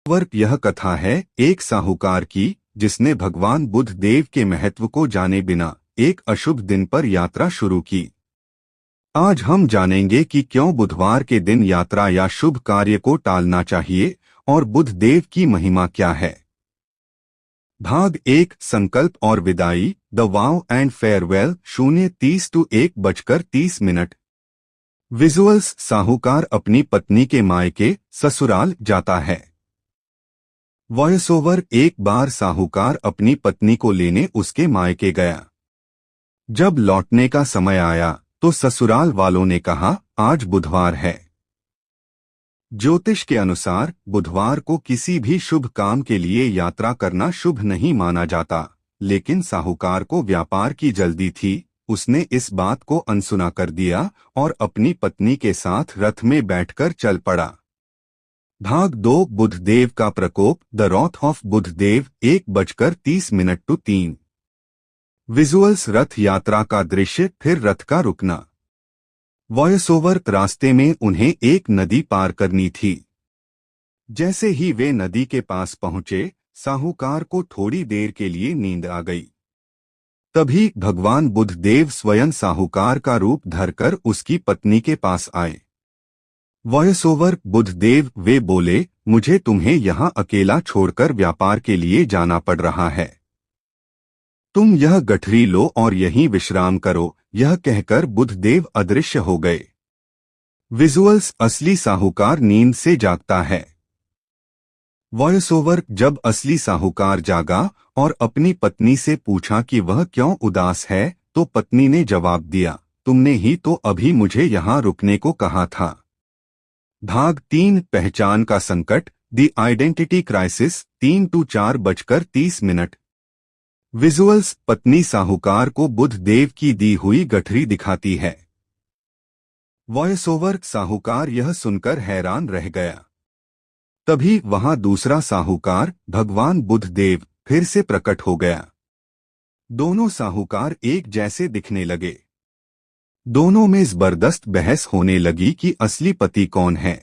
Work यह कथा है एक साहूकार की जिसने भगवान बुद्ध देव के महत्व को जाने बिना एक अशुभ दिन पर यात्रा शुरू की। आज हम जानेंगे कि क्यों बुधवार के दिन यात्रा या शुभ कार्य को टालना चाहिए और बुद्ध देव की महिमा क्या है। भाग 1 संकल्प और विदाई the wow and farewell 0:30 to 1:30। Visuals साहूकार अपनी पत्नी के मायके ससुराल जाता है। वॉइस ओवर एक बार साहूकार अपनी पत्नी को लेने उसके मायके गया। जब लौटने का समय आया तो ससुराल वालों ने कहा आज बुधवार है। ज्योतिष के अनुसार बुधवार को किसी भी शुभ काम के लिए यात्रा करना शुभ नहीं माना जाता, लेकिन साहूकार को व्यापार की जल्दी थी। उसने इस बात को अनसुना कर दिया और अपनी पत्नी के साथ रथ में बैठकर चल पड़ा। भाग 2 बुद्धदेव का प्रकोप the wrath of Buddhadev 1:30 to 3। Visuals Rath Yatra का दृश्य फिर रथ का रुकना। वॉइस ओवर रास्ते में उन्हें एक नदी पार करनी थी। जैसे ही वे नदी के पास पहुंचे साहूकार को थोड़ी देर के लिए नींद आ गई। तभी भगवान बुद्धदेव स्वयं साहूकार का रूप धरकर उसकी पत्नी के पास आए। वॉइस ओवर बुद्धदेव वे बोले मुझे तुम्हें यहाँ अकेला छोड़कर व्यापार के लिए जाना पड़ रहा है। तुम यह गठरी लो और यहीं विश्राम करो। यह कहकर बुद्धदेव अदृश्य हो गए। विजुअल्स असली साहूकार नींद से जागता है। वॉइस ओवर जब असली साहूकार जागा और अपनी पत्नी से पूछा कि वह क्यों उदास है तो पत्नी ने जवाब दिया तुमने ही तो अभी मुझे यहाँ रुकने को कहा था। भाग 3 पहचान का संकट the identity crisis 3 to 4:30। Visuals पत्नी साहूकार को बुद्ध देव की दी हुई गठरी दिखाती है। वॉइस ओवर साहूकार यह सुनकर हैरान रह गया। तभी वहां दूसरा साहूकार भगवान बुद्ध देव फिर से प्रकट हो गया। दोनों साहूकार एक जैसे दिखने लगे। दोनों में जबरदस्त बहस होने लगी कि असली पति कौन है।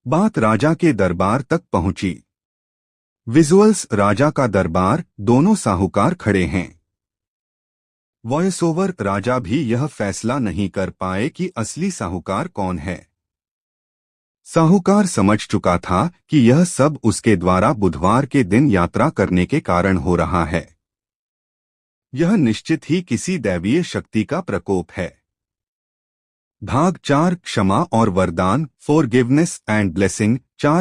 बात राजा के दरबार तक पहुंची। विजुअल्स राजा का दरबार दोनों साहूकार खड़े हैं। वॉइस ओवर राजा भी यह फैसला नहीं कर पाए कि असली साहूकार कौन है। साहूकार समझ चुका था कि यह सब उसके द्वारा बुधवार के दिन यात्रा करने के कारण हो रहा है। यह निश्चित ही किसी दैवीय शक्ति का प्रकोप है। भाग 4 क्षमा और वरदान फॉरगिवनेस एंड ब्लेसिंग 4